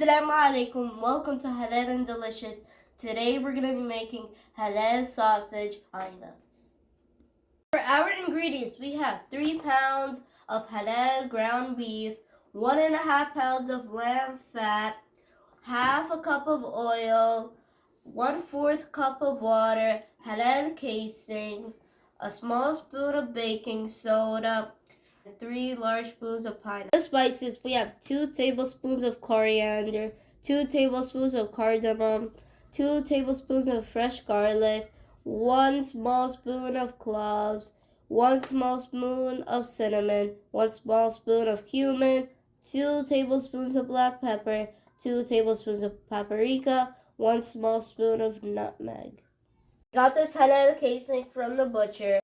Assalamu alaikum, welcome to Halal and Delicious. Today we're going to be making halal sausage eye nuts. For our ingredients, we have 3 pounds of halal ground beef, 1.5 pounds of lamb fat, half a cup of oil, 1/4 cup of water, halal casings, a small spoon of baking soda, 3 large spoons of pineapple. The spices, we have 2 tablespoons of coriander, 2 tablespoons of cardamom, 2 tablespoons of fresh garlic, 1 small spoon of cloves, 1 small spoon of cinnamon, 1 small spoon of cumin, 2 tablespoons of black pepper, 2 tablespoons of paprika, 1 small spoon of nutmeg. Got this halal casing from the butcher.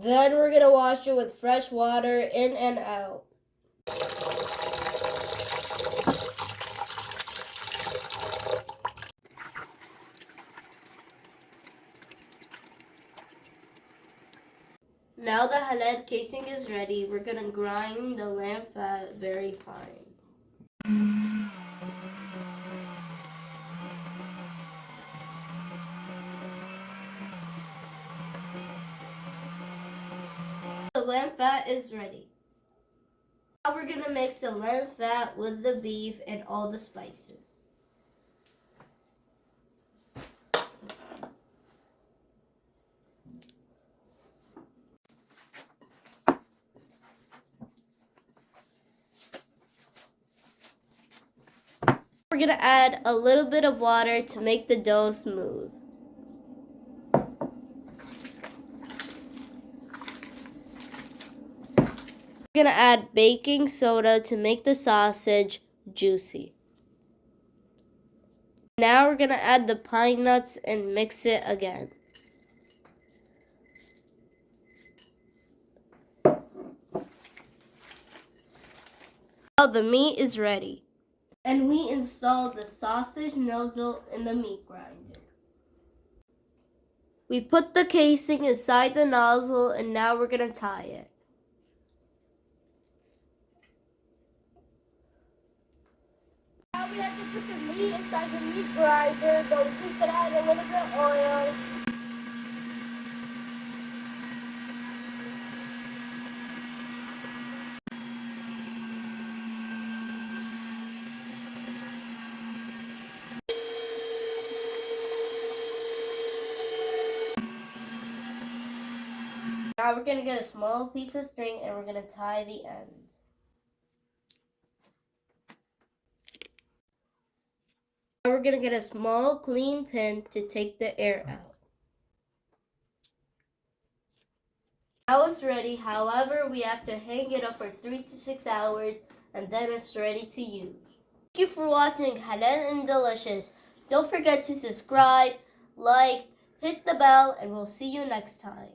Then we're going to wash it with fresh water in and out. Now the halal casing is ready, we're going to grind the lamb fat very fine. The lamb fat is ready. Now we're going to mix the lamb fat with the beef and all the spices. We're going to add a little bit of water to make the dough smooth. We're going to add baking soda to make the sausage juicy. Now we're going to add the pine nuts and mix it again. Now the meat is ready. And we installed the sausage nozzle in the meat grinder. We put the casing inside the nozzle and now we're going to tie it. Now we have to put the meat inside the meat grinder, but we're just going to add a little bit of oil. Now we're going to get a small piece of string and we're going to tie the end. Now we're going to get a small clean pin to take the air out. Now it's ready, however we have to hang it up for 3 to 6 hours and then it's ready to use. Thank you for watching Halal and Delicious. Don't forget to subscribe, like, hit the bell, and we'll see you next time.